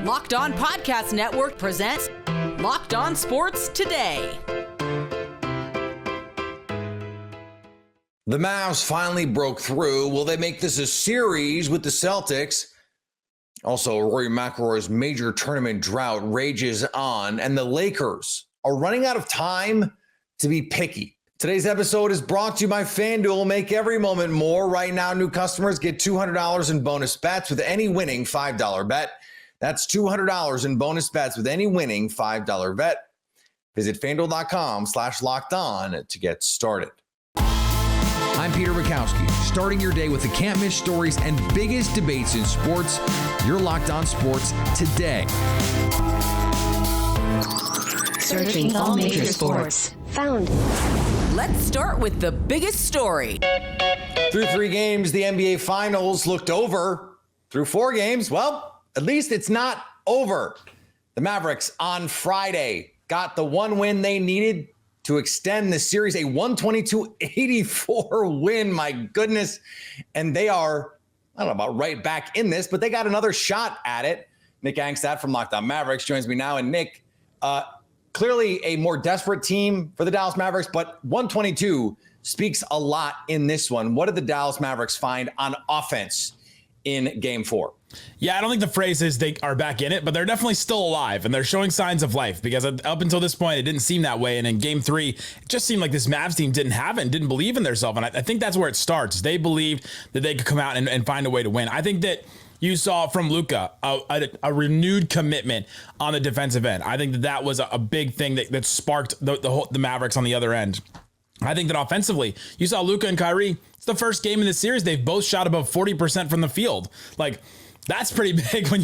Locked On Podcast Network presents Locked On Sports Today. The Mavs finally broke through. Will they make this a series with the Celtics? Also, Rory McIlroy's major tournament drought rages on, and the Lakers are running out of time to be picky. Today's episode is brought to you by FanDuel. Make every moment more. Right now, new customers get $200 in bonus bets with any winning $5 bet. That's $200 in bonus bets with any winning $5 bet. Visit FanDuel.com/LockedOn to get started. I'm Peter Bukowski, starting your day with the can't-miss stories and biggest debates in sports. You're Locked On Sports Today. Searching all major sports. Found. Let's start with the biggest story. Through 3 games, the NBA Finals looked over. Through 4 games, well, at least it's not over. The Mavericks on Friday got the one win they needed to extend the series, a 122-84 win. My goodness. And they are, I don't know about right back in this, but they got another shot at it. Nick Angstad from Locked On Mavericks joins me now. And Nick, clearly a more desperate team for the Dallas Mavericks, but 122 speaks a lot in this one. What did the Dallas Mavericks find on offense in Game 4? Yeah, I don't think the phrase is they are back in it, but they're definitely still alive, and they're showing signs of life, because up until this point, it didn't seem that way. And in Game 3, it just seemed like this Mavs team didn't have it and didn't believe in themselves. And I think that's where it starts. They believed that they could come out and find a way to win. I think that you saw from Luka a renewed commitment on the defensive end. I think that was a big thing that sparked the Mavericks on the other end. I think that offensively, you saw Luka and Kyrie. It's the first game in the series they've both shot above 40% from the field. Like, that's pretty big when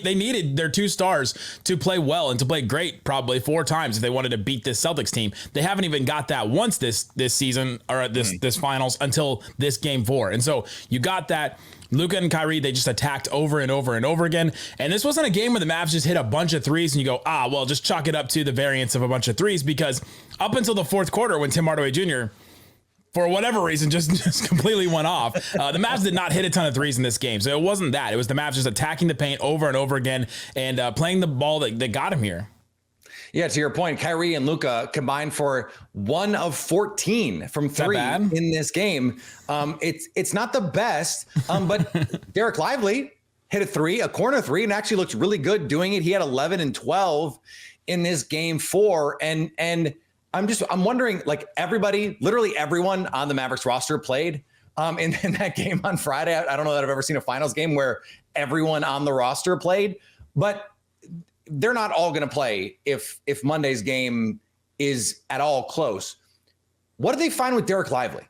they needed their 2 stars to play well and to play great probably 4 times if they wanted to beat this Celtics team. They haven't even got that once this season or this finals until this Game 4. And so you got that. Luka and Kyrie, they just attacked over and over and over again. And this wasn't a game where the Mavs just hit a bunch of threes and you go, well, just chalk it up to the variance of a bunch of threes, because up until the 4th quarter when Tim Hardaway Jr., for whatever reason, just completely went off. The Mavs did not hit a ton of threes in this game. So it wasn't that. It was the Mavs just attacking the paint over and over again and playing the ball that got him here. Yeah, to your point, Kyrie and Luka combined for 1 of 14 from 3 in this game. It's not the best, but Derek Lively hit a corner 3, and actually looked really good doing it. He had 11 and 12 in this Game 4. And I'm wondering, like, literally everyone on the Mavericks roster played in that game on Friday. I don't know that I've ever seen a finals game where everyone on the roster played, but they're not all going to play if Monday's game is at all close. What do they find with Derek Lively?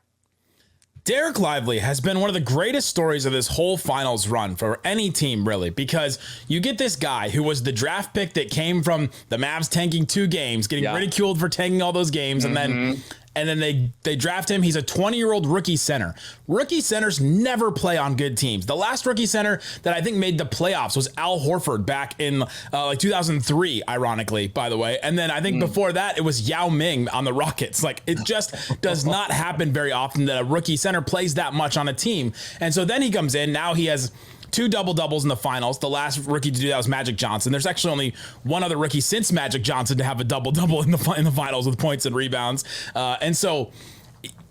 Derek Lively has been one of the greatest stories of this whole finals run for any team, really, because you get this guy who was the draft pick that came from the Mavs tanking 2 games, getting ridiculed for tanking all those games, and then they draft him. He's a 20-year-old rookie center. Rookie centers never play on good teams. The last rookie center that I think made the playoffs was Al Horford back in 2003, ironically, by the way. And then I think before that, it was Yao Ming on the Rockets. Like, it just does not happen very often that a rookie center plays that much on a team. And so then he comes in. Now he has 2 double-doubles in the finals. The last rookie to do that was Magic Johnson. There's actually only one other rookie since Magic Johnson to have a double-double in the finals with points and rebounds. And so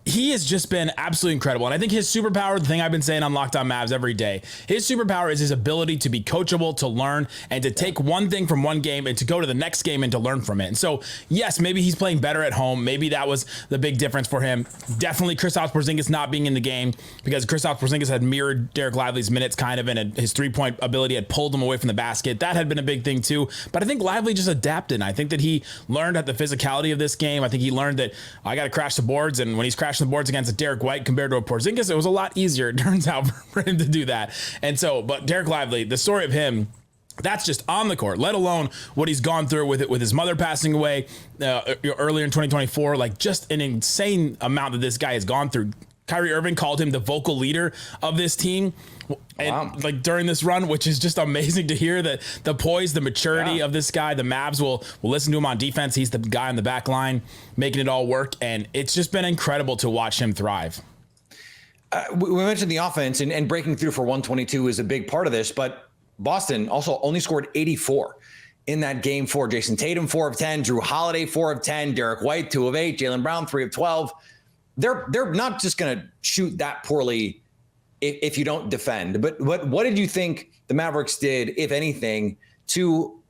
he has just been absolutely incredible. And I think his superpower, the thing I've been saying on Locked On Mavs every day, his superpower is his ability to be coachable, to learn, and to take one thing from one game and to go to the next game and to learn from it. And so, yes, maybe he's playing better at home. Maybe that was the big difference for him. Definitely Kristaps Porzingis not being in the game, because Kristaps Porzingis had mirrored Derek Lively's minutes kind of, and his 3-point ability had pulled him away from the basket. That had been a big thing too. But I think Lively just adapted. And I think that he learned at the physicality of this game. I think he learned that I got to crash the boards, and when he's crashing the boards against a Derek White compared to a Porzingis, it was a lot easier, it turns out, for him to do that. And so, but Derek Lively, the story of him, that's just on the court, let alone what he's gone through with his mother passing away earlier in 2024, like just an insane amount that this guy has gone through. Kyrie Irving called him the vocal leader of this team. And like during this run, which is just amazing to hear, that the poise, the maturity of this guy. The Mavs will listen to him on defense. He's the guy on the back line making it all work. And it's just been incredible to watch him thrive. We mentioned the offense and breaking through for 122 is a big part of this, but Boston also only scored 84 in that game for Jason Tatum, 4 of 10, Drew Holiday, 4 of 10, Derek White, 2 of 8, Jaylen Brown, 3 of 12. They're not just going to shoot that poorly if you don't defend. But what did you think the Mavericks did, if anything, to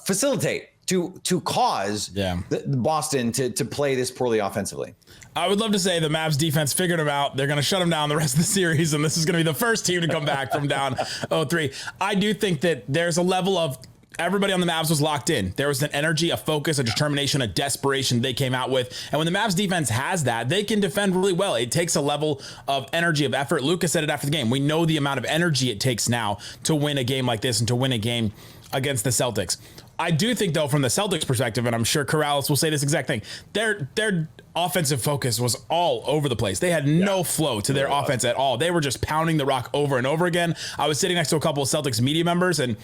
facilitate, to cause the Boston to play this poorly offensively? I would love to say the Mavs defense figured them out. They're going to shut them down the rest of the series, and this is going to be the first team to come back from down 0-3. I do think that there's a level of everybody on the Mavs was locked in. There was an energy, a focus, a determination, a desperation they came out with. And when the Mavs defense has that, they can defend really well. It takes a level of energy, of effort. Lucas said it after the game. We know the amount of energy it takes now to win a game like this and to win a game against the Celtics. I do think, though, from the Celtics perspective, and I'm sure Corrales will say this exact thing, their offensive focus was all over the place. They had no flow to their offense at all. They were just pounding the rock over and over again. I was sitting next to a couple of Celtics media members, and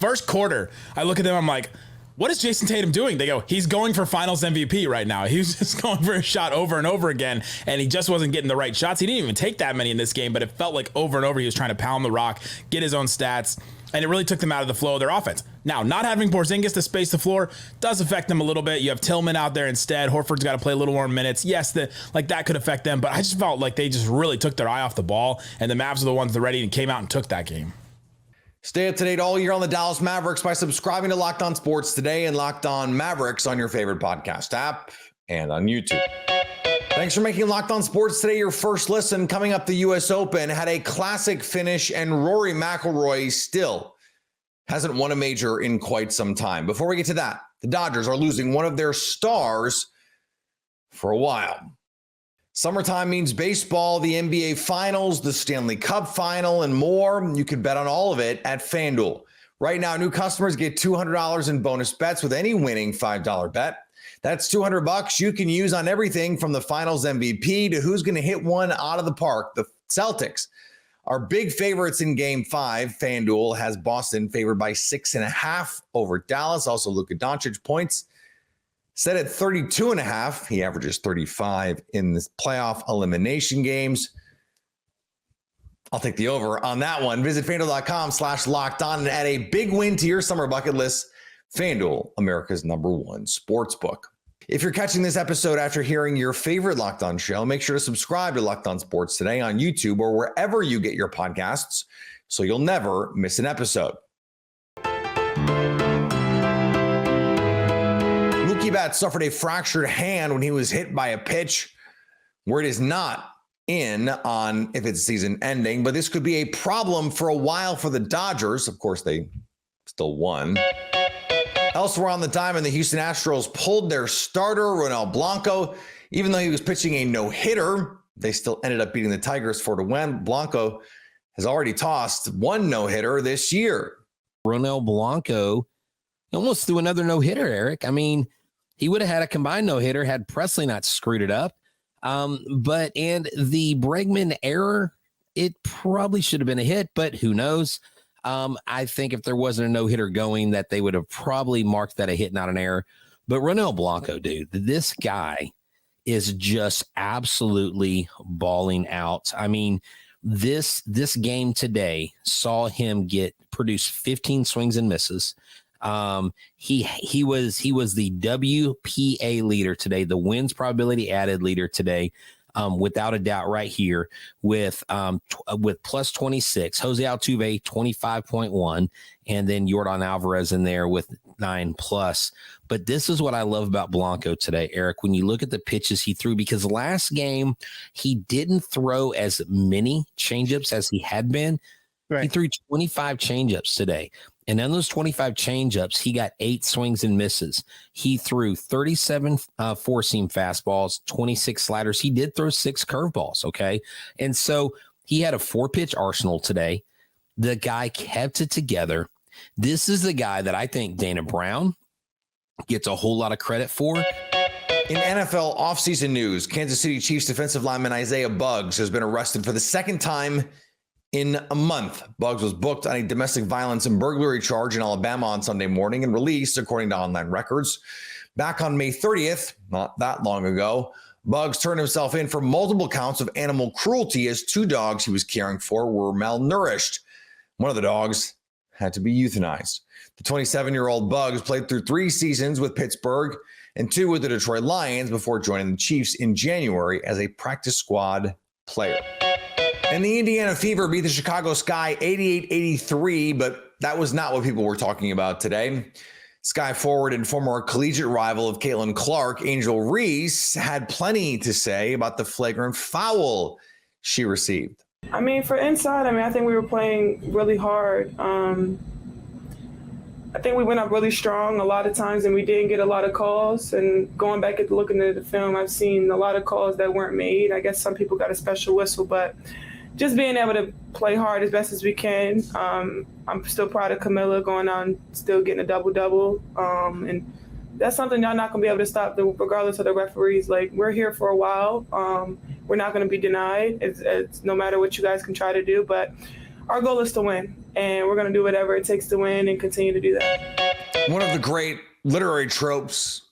first quarter, I look at them, I'm like, what is Jason Tatum doing? They go, he's going for finals MVP right now. He was just going for a shot over and over again, and he just wasn't getting the right shots. He didn't even take that many in this game, but it felt like over and over he was trying to pound the rock, get his own stats, and it really took them out of the flow of their offense. Now, not having Porzingis to space the floor does affect them a little bit. You have Tillman out there instead. Horford's got to play a little more minutes. Yes, that could affect them, but I just felt like they just really took their eye off the ball, and the Mavs are the ones that ready and came out and took that game. Stay up to date all year on the Dallas Mavericks by subscribing to Locked On Sports Today and Locked On Mavericks on your favorite podcast app and on YouTube. Thanks for making Locked On Sports Today your first listen. Coming up, the U.S. Open had a classic finish, and Rory McIlroy still hasn't won a major in quite some time. Before we get to that, the Dodgers are losing one of their stars for a while. Summertime means baseball, the NBA Finals, the Stanley Cup Final, and more. You can bet on all of it at FanDuel. Right now, new customers get $200 in bonus bets with any winning $5 bet. That's $200 you can use on everything from the Finals MVP to who's going to hit one out of the park. The Celtics are big favorites in Game 5. FanDuel has Boston favored by 6.5 over Dallas. Also, Luka Doncic points set at 32.5. He averages 35 in the playoff elimination games. I'll take the over on that one. Visit FanDuel.com/lockedon and add a big win to your summer bucket list. FanDuel, America's #1 sportsbook. If you're catching this episode after hearing your favorite Locked On show, make sure to subscribe to Locked On Sports Today on YouTube or wherever you get your podcasts so you'll never miss an episode. Mookie Betts suffered a fractured hand when he was hit by a pitch. Word is not in on if it's season ending, but this could be a problem for a while for the Dodgers. Of course, they still won. Elsewhere on the diamond, the Houston Astros pulled their starter, Ronel Blanco. Even though he was pitching a no-hitter, they still ended up beating the Tigers 4-1. Blanco has already tossed one no-hitter this year. Ronel Blanco almost threw another no-hitter, Eric. I mean, he would have had a combined no-hitter had Presley not screwed it up. But the Bregman error, it probably should have been a hit, but who knows? I think if there wasn't a no-hitter going, that they would have probably marked that a hit, not an error. But Ronel Blanco, dude, this guy is just absolutely balling out. I mean, this game today saw him produce 15 swings and misses. He was the WPA leader today, the wins probability added leader today. Without a doubt, right here with plus 26, Jose Altuve 25.1, and then Yordan Alvarez in there with 9+. But this is what I love about Blanco today, Eric. When you look at the pitches he threw, because last game he didn't throw as many changeups as he had been. Right. He threw 25 changeups today. And on those 25 changeups, he got 8 swings and misses. He threw 37 four-seam fastballs, 26 sliders. He did throw 6 curveballs, okay? And so he had a 4-pitch arsenal today. The guy kept it together. This is the guy that I think Dana Brown gets a whole lot of credit for. In NFL offseason news, Kansas City Chiefs defensive lineman Isaiah Buggs has been arrested for the second time in a month. Buggs was booked on a domestic violence and burglary charge in Alabama on Sunday morning and released, according to online records. Back on May 30th, not that long ago, Buggs turned himself in for multiple counts of animal cruelty as 2 dogs he was caring for were malnourished. One of the dogs had to be euthanized. The 27-year-old Bugs played through 3 seasons with Pittsburgh and 2 with the Detroit Lions before joining the Chiefs in January as a practice squad player. And the Indiana Fever beat the Chicago Sky 88-83, but that was not what people were talking about today. Sky forward and former collegiate rival of Caitlin Clark, Angel Reese, had plenty to say about the flagrant foul she received. I mean, for inside, I think we were playing really hard. I think we went up really strong a lot of times and we didn't get a lot of calls. And going back and looking at the film, I've seen a lot of calls that weren't made. I guess some people got a special whistle, but just being able to play hard as best as we can. I'm still proud of Camilla going out and still getting a double-double. And that's something y'all not going to be able to stop regardless of the referees. Like, we're here for a while. We're not going to be denied. It's no matter what you guys can try to do, but our goal is to win, and we're going to do whatever it takes to win and continue to do that. One of the great literary tropes,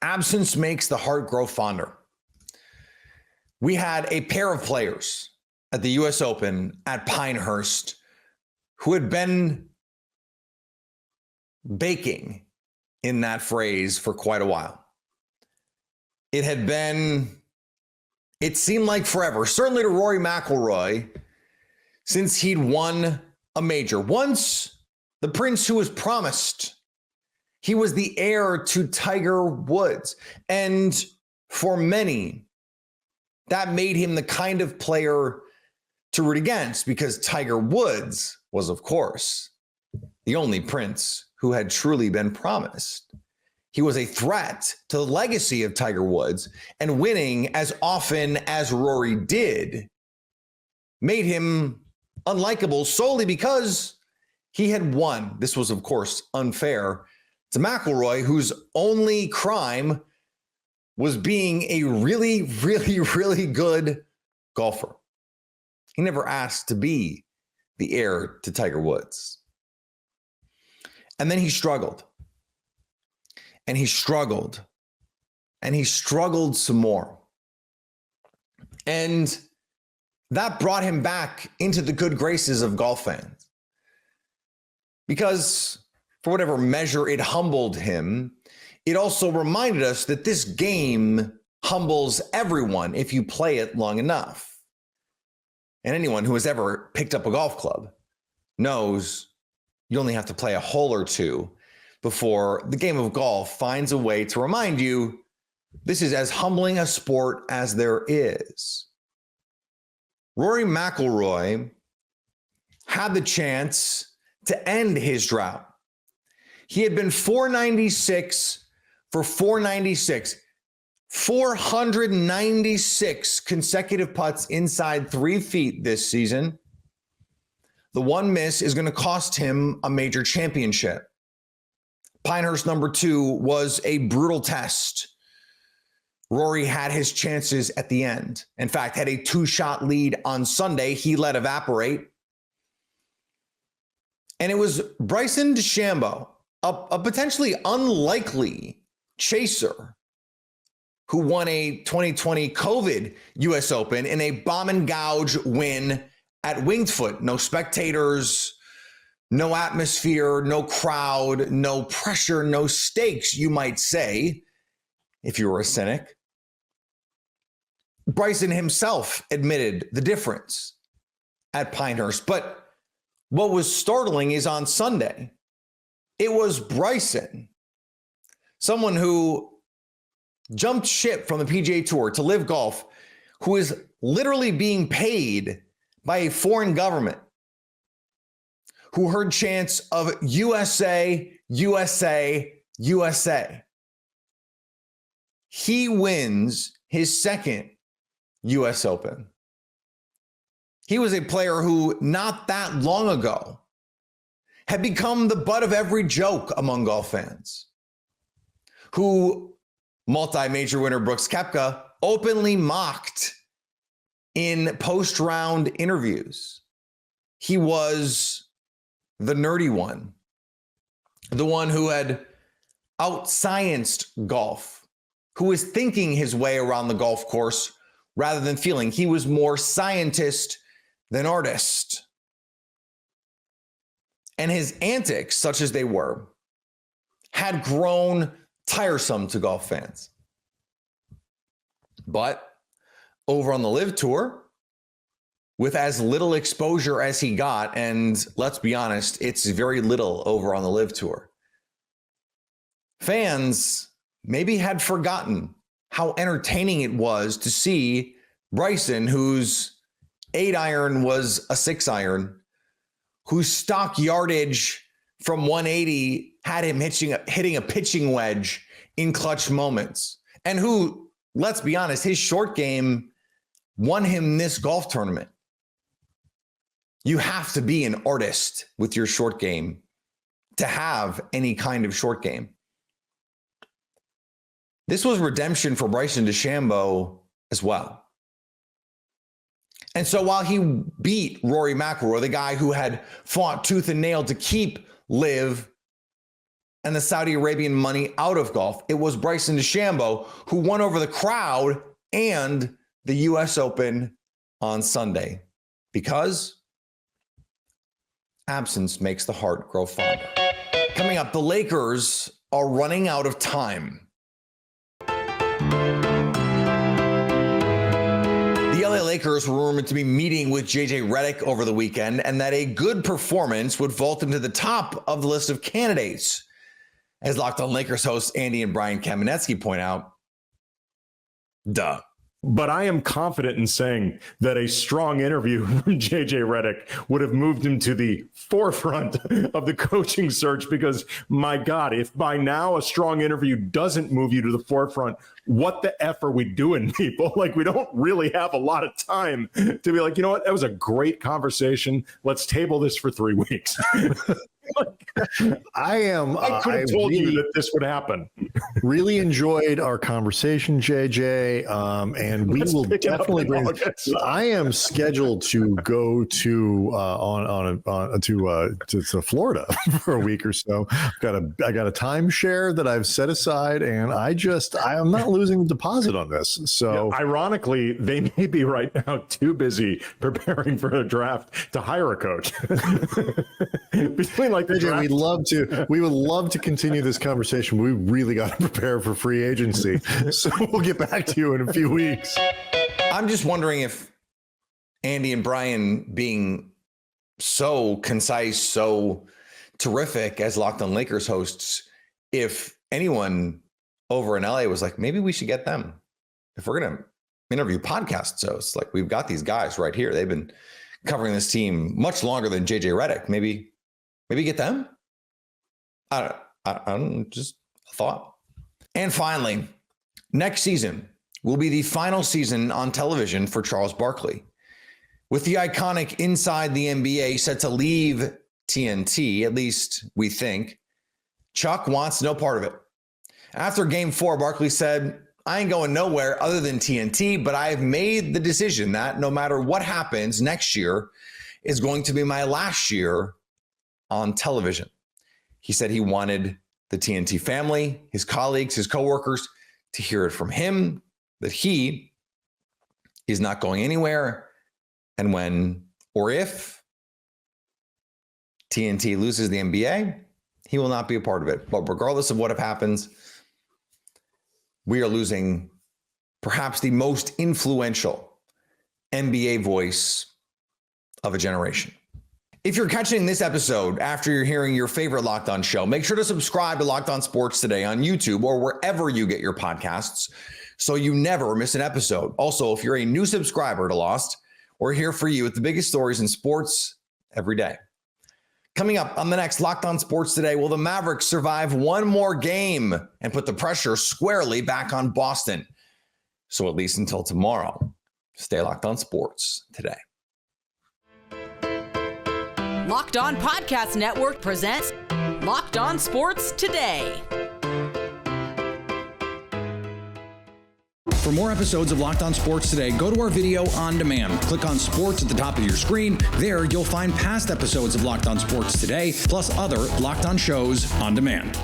absence makes the heart grow fonder. We had a pair of players at the U.S. Open at Pinehurst who had been baking in that phrase for quite a while. It seemed like forever, certainly to Rory McIlroy, since he'd won a major. Once the prince who was promised, he was the heir to Tiger Woods. And for many, that made him the kind of player to root against, because Tiger Woods was, of course, the only prince who had truly been promised. He was a threat to the legacy of Tiger Woods, and winning as often as Rory did made him unlikable solely because he had won. This was, of course, unfair to McIlroy, whose only crime was being a really, really, really good golfer. He never asked to be the heir to Tiger Woods. And then he struggled. And he struggled. And he struggled some more. And that brought him back into the good graces of golf fans. Because for whatever measure it humbled him, it also reminded us that this game humbles everyone if you play it long enough. And anyone who has ever picked up a golf club knows you only have to play a hole or two before the game of golf finds a way to remind you this is as humbling a sport as there is. Rory McIlroy had the chance to end his drought. He had been 496 for 496, 496 consecutive putts inside 3 feet this season. The one miss is going to cost him a major championship. Pinehurst number 2 was a brutal test. Rory had his chances at the end. In fact, had a 2-shot lead on Sunday. He let evaporate. And it was Bryson DeChambeau, a potentially unlikely chaser, who won a 2020 COVID U.S. Open in a bomb and gouge win at Winged Foot. No spectators, no atmosphere, no crowd, no pressure, no stakes, you might say, if you were a cynic. Bryson himself admitted the difference at Pinehurst. But what was startling is on Sunday, it was Bryson, someone who jumped ship from the PGA Tour to live golf, who is literally being paid by a foreign government, who heard chants of USA, USA, USA. He wins his second U.S. Open. He was a player who not that long ago had become the butt of every joke among golf fans, who multi-major winner Brooks Koepka openly mocked in post-round interviews. He was the nerdy one, the one who had out-scienced golf, who was thinking his way around the golf course rather than feeling. He was more scientist than artist. and his antics, such as they were, had grown tiresome to golf fans. But over on the Live Tour, with as little exposure as he got, and let's be honest, it's very little over on the Live Tour, fans maybe had forgotten how entertaining it was to see Bryson, whose 8-iron was a 6-iron, whose stock yardage from 180 had him hitting a pitching wedge in clutch moments, and who, let's be honest, his short game won him this golf tournament. You have to be an artist with your short game to have any kind of short game. This was redemption for Bryson DeChambeau as well. And so while he beat Rory McIlroy, the guy who had fought tooth and nail to keep Live and the Saudi Arabian money out of golf, it was Bryson DeChambeau who won over the crowd and the US Open on Sunday, because absence makes the heart grow fonder. Coming up, the Lakers are running out of time. The LA Lakers were rumored to be meeting with JJ Redick over the weekend, and that a good performance would vault them to the top of the list of candidates. As Locked On Lakers hosts Andy and Brian Kamenetsky point out, duh. But I am confident in saying that a strong interview from JJ Redick would have moved him to the forefront of the coaching search, because, my God, if by now a strong interview doesn't move you to the forefront, what the F are we doing, people? Like, we don't really have a lot of time to be like, you know what? That was a great conversation. Let's table this for 3 weeks. I could have told you that this would happen. Really enjoyed our conversation, JJ, and we will definitely bring. I am scheduled to go to Florida for a week or so. I got a timeshare that I've set aside, and I am not losing the deposit on this. So, yeah, ironically, they may be right now too busy preparing for a draft to hire a coach. Between like the draft, we would love to continue this conversation. We really got to prepare for free agency. So we'll get back to you in a few weeks. I'm just wondering if Andy and Brian, being so concise, so terrific as Locked On Lakers hosts, if anyone over in LA was like, maybe we should get them. If we're going to interview podcast hosts, like, we've got these guys right here. They've been covering this team much longer than JJ Redick. Maybe get them. I don't, just a thought. And finally, next season will be the final season on television for Charles Barkley. With the iconic Inside the NBA set to leave TNT, at least we think, Chuck wants no part of it. After Game 4, Barkley said, I ain't going nowhere other than TNT, but I have made the decision that no matter what happens next year is going to be my last year on television. He said he wanted the TNT family, his colleagues, his coworkers to hear it from him that he is not going anywhere. And when or if TNT loses the NBA, he will not be a part of it. But regardless of what happens, we are losing perhaps the most influential NBA voice of a generation. If you're catching this episode after you're hearing your favorite Locked On show, make sure to subscribe to Locked On Sports Today on YouTube or wherever you get your podcasts so you never miss an episode. Also, if you're a new subscriber to Lost, we're here for you with the biggest stories in sports every day. Coming up on the next Locked On Sports Today, will the Mavericks survive one more game and put the pressure squarely back on Boston? So at least until tomorrow, stay locked on sports today. Locked On Podcast Network presents Locked On Sports Today. For more episodes of Locked On Sports Today, go to our video on demand. Click on sports at the top of your screen. There, you'll find past episodes of Locked On Sports Today, plus other Locked On shows on demand.